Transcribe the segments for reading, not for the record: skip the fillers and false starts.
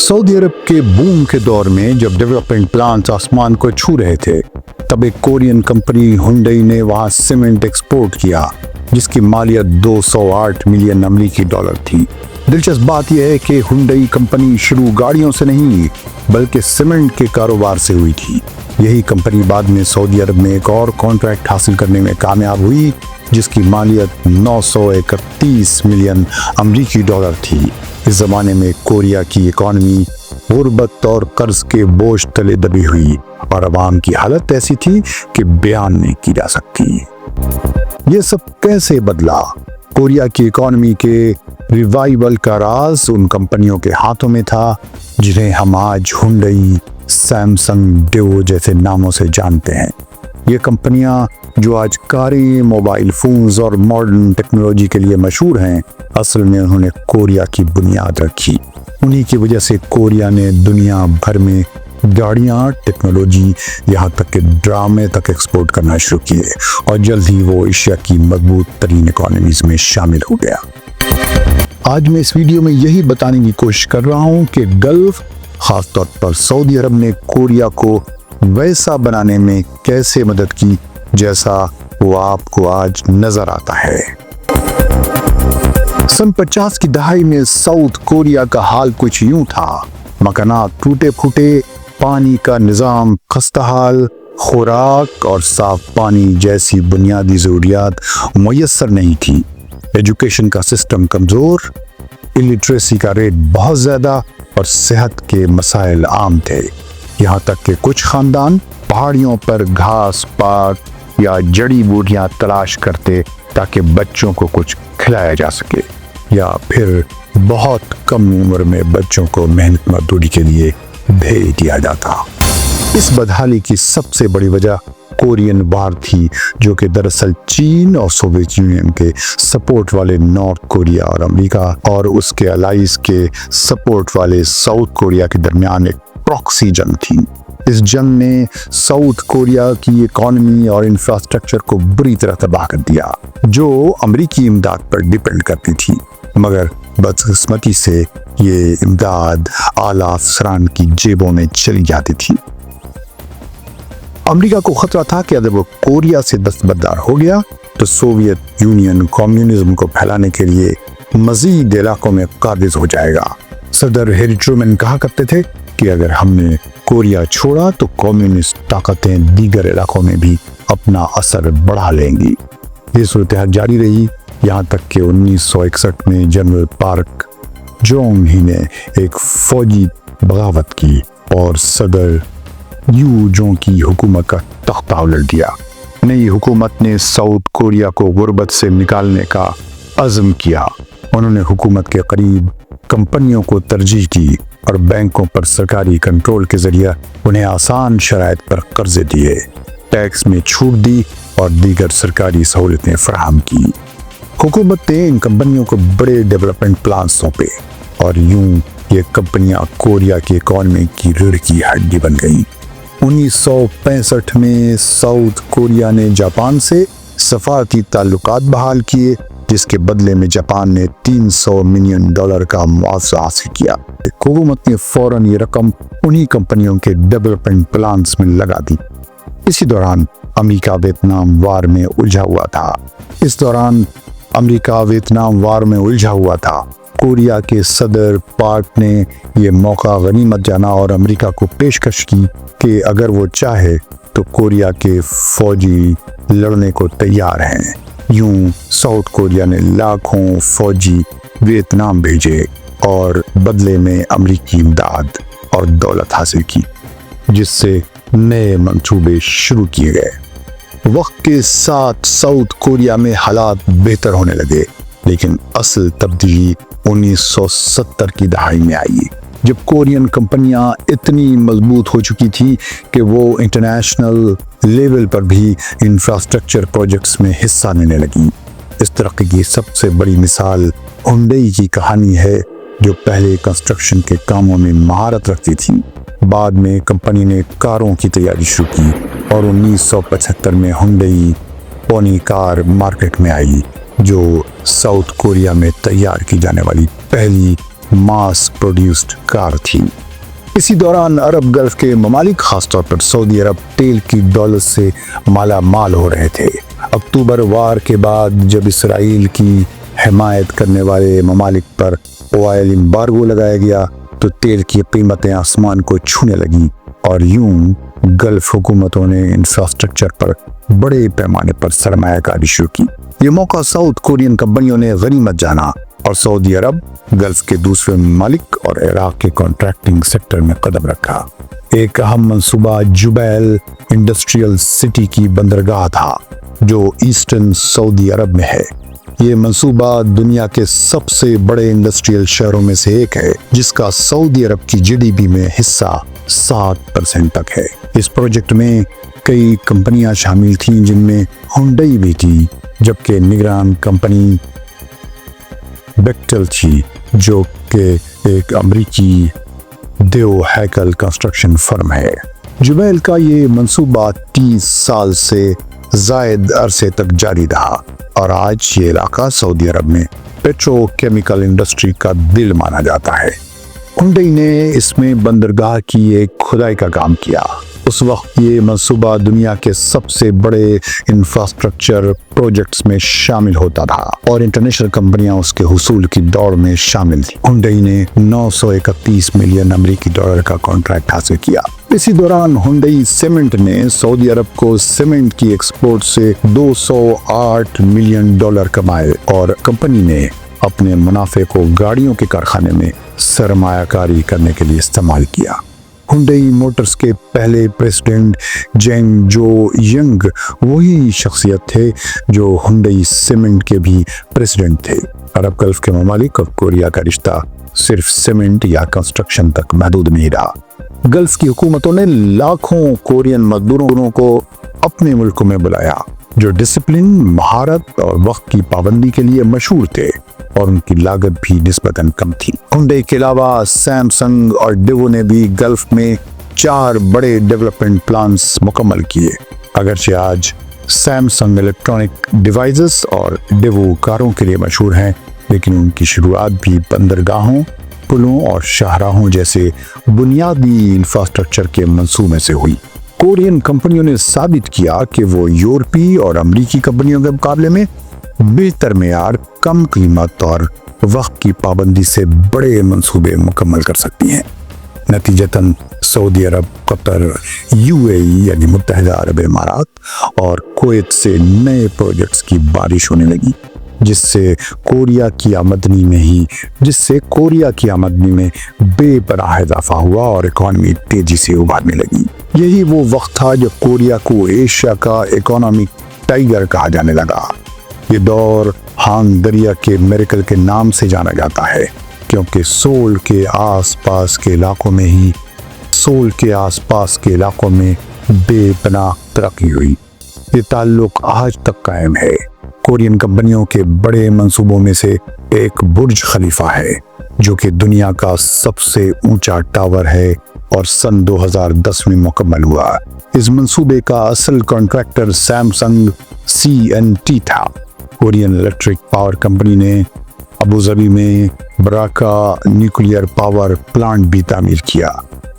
Saudi अरब के boom के दौर में जब डेवलपमेंट प्लान्स आसमान को छू रहे थे, तब एक कोरियन कंपनी हुंडई ने वहां सीमेंट एक्सपोर्ट किया, जिसकी मालियत 208 मिलियन अमेरिकी डॉलर थी। दिलचस्प बात यह है कि हुंडई कंपनी शुरू गाड़ियों से नहीं बल्कि सीमेंट के कारोबार से हुई थी। यही कंपनी बाद में सऊदी अरब में एक और कॉन्ट्रैक्ट हासिल करने में कामयाब हुई, जिसकी मालियत 931 मिलियन अमेरिकी डॉलर थी। इस जमाने में कोरिया की इकॉनमी गुर्बत और कर्ज के बोझ तले दबी हुई और अवाम की हालत ऐसी थी कि बयान नहीं की जा सकती। ये सब कैसे बदला? कोरिया की इकॉनमी के रिवाइवल का राज उन कंपनियों के हाथों में था जिन्हें हम आज हुंडई, सैमसंग, डेओ जैसे नामों से जानते हैं। ये कंपनियां जो आज कारें, मोबाइल फोन्स और मॉडर्न टेक्नोलॉजी के लिए मशहूर हैं, असल में उन्होंने कोरिया की बुनियाद रखी। उन्हीं की वजह से कोरिया ने दुनिया भर में गाड़ियां, टेक्नोलॉजी, यहाँ तक कि ड्रामे तक एक्सपोर्ट करना शुरू किए और जल्द ही वो एशिया की मजबूत तरीन इकोनॉमीज में शामिल हो गया। आज मैं इस वीडियो में यही बताने की कोशिश कर रहा हूँ कि गल्फ, खासतौर पर सऊदी अरब ने कोरिया को वैसा बनाने में कैसे मदद की जैसा वो आपको आज नजर आता है। सन 50 की दहाई में साउथ कोरिया का हाल कुछ यूं था। मकानात टूटे फूटे, पानी का निज़ाम खस्ताहाल, खुराक और साफ पानी जैसी बुनियादी ज़रूरियात मुयस्सर नहीं थी। एजुकेशन का सिस्टम कमज़ोर, इलिटरेसी का रेट बहुत ज़्यादा और सेहत के मसाइल आम थे। यहाँ तक कि कुछ ख़ानदान पहाड़ियों पर घास पात या जड़ी बूटियाँ तलाश करते ताकि बच्चों को कुछ खिलाया जा सके, या फिर बहुत कम उम्र में बच्चों को मेहनत मजदूरी के लिए भेज दिया जाता। इस बदहाली की सबसे बड़ी वजह कोरियन वार थी, जो कि दरअसल चीन और सोवियत यूनियन के सपोर्ट वाले नॉर्थ कोरिया और अमेरिका और उसके अलाइज के सपोर्ट वाले साउथ कोरिया के दरमियान एक प्रॉक्सी जंग थी। इस जंग ने साउथ कोरिया की इकोनॉमी और इंफ्रास्ट्रक्चर को बुरी तरह तबाह कर दिया, जो अमेरिकी इमदाद पर डिपेंड करती थी। मगर बदकिस्मती से ये इमदाद आला अफसरान की जेबों में चली जाती थी। अमेरिका को खतरा था कि अगर वो कोरिया से दस्तबरदार हो गया तो सोवियत यूनियन कम्युनिज्म को फैलाने के लिए मजीद इलाकों में काबिज हो जाएगा। सदर हैरी ट्रूमैन कहा करते थे कि अगर हमने कोरिया छोड़ा तो कम्युनिस्ट ताकतें दीगर इलाकों में भी अपना असर बढ़ा लेंगी। ये सूरत-ए-हाल जारी रही, यहाँ तक कि 1961 में जनरल पार्क जोंग ही ने एक फौजी बगावत की और सदर यू जोंग की हुकूमत का तख्ता उलट दिया। नई हुकूमत ने साउथ कोरिया को गुर्बत से निकालने का अज़्म किया। उन्होंने हुकूमत के करीब कंपनियों को तरजीह दी और बैंकों पर सरकारी कंट्रोल के जरिए उन्हें आसान शराइत पर कर्जे दिए, टैक्स में छूट दी और दीगर सरकारी सहूलतें फराहम की। हुकूमत ने इन कंपनियों को बड़े डेवलपमेंट प्लान सौंपे और यूं ये कंपनियां कोरिया की इकॉनमी की रीढ़ की हड्डी बन गईं। 1965 में साउथ कोरिया ने जापान से सफारती ताल्लुकात बहाल किए, जिसके बदले में जापान ने $300 मिलियन का मुआवजा हासिल किया। हुकूमत ने फौरन ये रकम उन्हीं कंपनियों के डेवलपमेंट प्लान्स में लगा दी। इसी दौरान अमेरिका वियतनाम वार में उलझा हुआ था। कोरिया के सदर पार्क ने ये मौका गनीमत जाना और अमेरिका को पेशकश की कि अगर वो चाहे तो कोरिया के फौजी लड़ने को तैयार हैं। यूं साउथ कोरिया ने लाखों फौजी वियतनाम भेजे और बदले में अमेरिकी इमदाद और दौलत हासिल की, जिससे नए मंसूबे शुरू किए गए। वक्त के साथ साउथ कोरिया में हालात बेहतर होने लगे, लेकिन असल तब्दीली 1970 की दहाई में आई, जब कोरियन कंपनियां इतनी मजबूत हो चुकी थी कि वो इंटरनेशनल लेवल पर भी इंफ्रास्ट्रक्चर प्रोजेक्ट्स में हिस्सा लेने लगी। इस तरक्की की सबसे बड़ी मिसाल हुंडई की कहानी है, जो पहले कंस्ट्रक्शन के कामों में महारत रखती थी। बाद में कंपनी ने कारों की तैयारी शुरू की और 1975 में हुंडई पोनी कार मार्केट में आई, जो साउथ कोरिया में तैयार की जाने वाली पहली मास प्रोड्यूस्ड कार थी। इसी दौरान अरब गल्फ के ममालिक, खासतौर पर सऊदी अरब, तेल की दौलत से माला माल हो रहे थे। अक्टूबर वार के बाद जब इसराइल की हिमायत करने वाले ममालिक पर ऑयल एम्बार्गो लगाया गया तो तेल की कीमतें आसमान को छूने लगी और यूं गल्फ हुकूमतों ने इंफ्रास्ट्रक्चर पर बड़े पैमाने पर सरमायाकारी शुरू की। ये मौका साउथ कोरियन कंपनियों ने गनीमत जाना और सऊदी अरब गल्फ के दूसरे ममालिक और इराक के कॉन्ट्रैक्टिंग सेक्टर में कदम रखा। एक अहम मंसूबा जुबैल इंडस्ट्रियल सिटी की बंदरगाह था जो ईस्टर्न सऊदी अरब में है। ये मंसूबा दुनिया के सबसे बड़े इंडस्ट्रियल शहरों में से एक है जिसका सऊदी अरब की जीडीपी में हिस्सा 7% तक है। इस प्रोजेक्ट में कई कंपनियां शामिल थीं जिनमें हुंडई भी थी, जबकि निगरान कंपनी बेक्टेल थी जो कि एक अमरीकी देव हैकल कंस्ट्रक्शन फर्म है। जुबैल का ये मंसूबा 30 साल से जायद अरसे तक जारी रहा और आज ये इलाका सऊदी अरब में पेट्रोकेमिकल इंडस्ट्री का दिल माना जाता है। हुंडई ने इसमें बंदरगाह की एक खुदाई का काम किया। उस वक्त ये मंसूबा दुनिया के सबसे बड़े इंफ्रास्ट्रक्चर प्रोजेक्ट्स में शामिल होता था और इंटरनेशनल कंपनियां उसके हुसूल की दौड़ में शामिल थी। हुंडई ने 931 मिलियन अमेरिकी डॉलर का कॉन्ट्रैक्ट हासिल किया। इसी दौरान हुंडई सीमेंट ने सऊदी अरब को सीमेंट की एक्सपोर्ट से 208 मिलियन डॉलर कमाए और कंपनी ने अपने मुनाफे को गाड़ियों के कारखाने में सरमायाकारी करने के लिए इस्तेमाल किया। हुंडई मोटर्स के पहले प्रेसिडेंट जेंग जो यंग वही शख्सियत थे जो हुंडई सीमेंट के भी प्रेसिडेंट थे। अरब गल्फ के ममालिक और कोरिया का रिश्ता सिर्फ सीमेंट या कंस्ट्रक्शन तक महदूद नहीं रहा। गल्फ की हुकूमतों ने लाखों कोरियन मजदूरों को अपने मुल्कों में बुलाया जो डिसिप्लिन, महारत और वक्त की पाबंदी के लिए मशहूर थे और उनकी लागत भी निस्बतन कम थी। हुंडई के अलावा सैमसंग और डेवो ने भी गल्फ में 4 बड़े डेवलपमेंट प्लान्स मुकम्मल किए। अगरचे आज सैमसंग इलेक्ट्रॉनिक डिवाइसेस और डेवो कारों के लिए मशहूर हैं, लेकिन उनकी शुरुआत भी बंदरगाहों, पुलों और शाहराहों जैसे बुनियादी इंफ्रास्ट्रक्चर के मंसूबे से हुई। कोरियन कंपनियों ने साबित किया कि वो यूरोपीय और अमेरिकी कंपनियों के मुकाबले में बेहतर मेयार, कम कीमत और वक्त की पाबंदी से बड़े मंसूबे मुकम्मल कर सकती हैं। नतीजतन सऊदी अरब, कतर, यूएई यानी मुत्तहिदा अरब इमारात और कुवैत से नए प्रोजेक्ट्स की बारिश होने लगी जिससे कोरिया की आमदनी में बेपनाह इजाफा हुआ और इकॉनमी तेजी से उभरने लगी। यही वो वक्त था जब कोरिया को एशिया का इकोनॉमिक टाइगर कहा जाने लगा। ये दौर हांग दरिया के मिरेकल के नाम से जाना जाता है क्योंकि सोल के आसपास के इलाकों में बेपनाह तरक्की हुई। ये ताल्लुक आज तक कायम है। कोरियन कंपनियों के बड़े मंसूबों में से एक बुर्ज खलीफा है जो कि दुनिया का सबसे ऊंचा टावर है और सन 2010 में मुकम्मल हुआ। इस मंसूबे का असल कॉन्ट्रैक्टर सैमसंग CNT था। कोरियन इलेक्ट्रिक पावर कंपनी ने अबूधाबी में बराका न्यूक्लियर पावर प्लांट भी तामीर किया।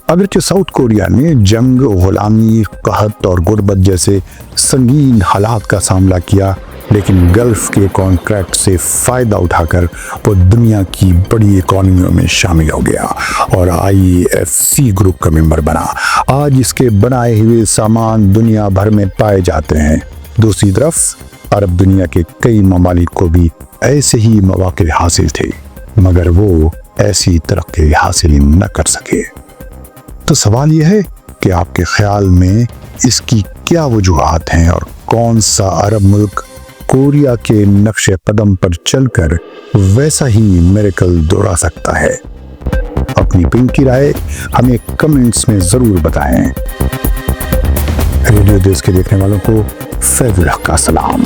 अगरचे साउथ कोरिया ने जंग, गुलामी, कहत और गुर्बत जैसे संगीन हालात का सामना किया, लेकिन गल्फ के कॉन्ट्रैक्ट से फायदा उठाकर वो दुनिया की बड़ी इकोनॉमियों में शामिल हो गया और IFC ग्रुप का मेंबर बना। आज इसके बनाए हुए सामान दुनिया भर में पाए जाते हैं। दूसरी तरफ अरब दुनिया के कई ममालिक को भी ऐसे ही मौके हासिल थे, मगर वो ऐसी तरक्की हासिल न कर सके। तो सवाल यह है कि आपके ख्याल में इसकी क्या वजूहात हैं और कौन सा अरब मुल्क कोरिया के नक्शे कदम पर चलकर वैसा ही मिरेकल दोहरा सकता है? अपनी पिन की राय हमें कमेंट्स में जरूर बताएं। रेडियो देश के देखने वालों को फैज़ुल हक का सलाम।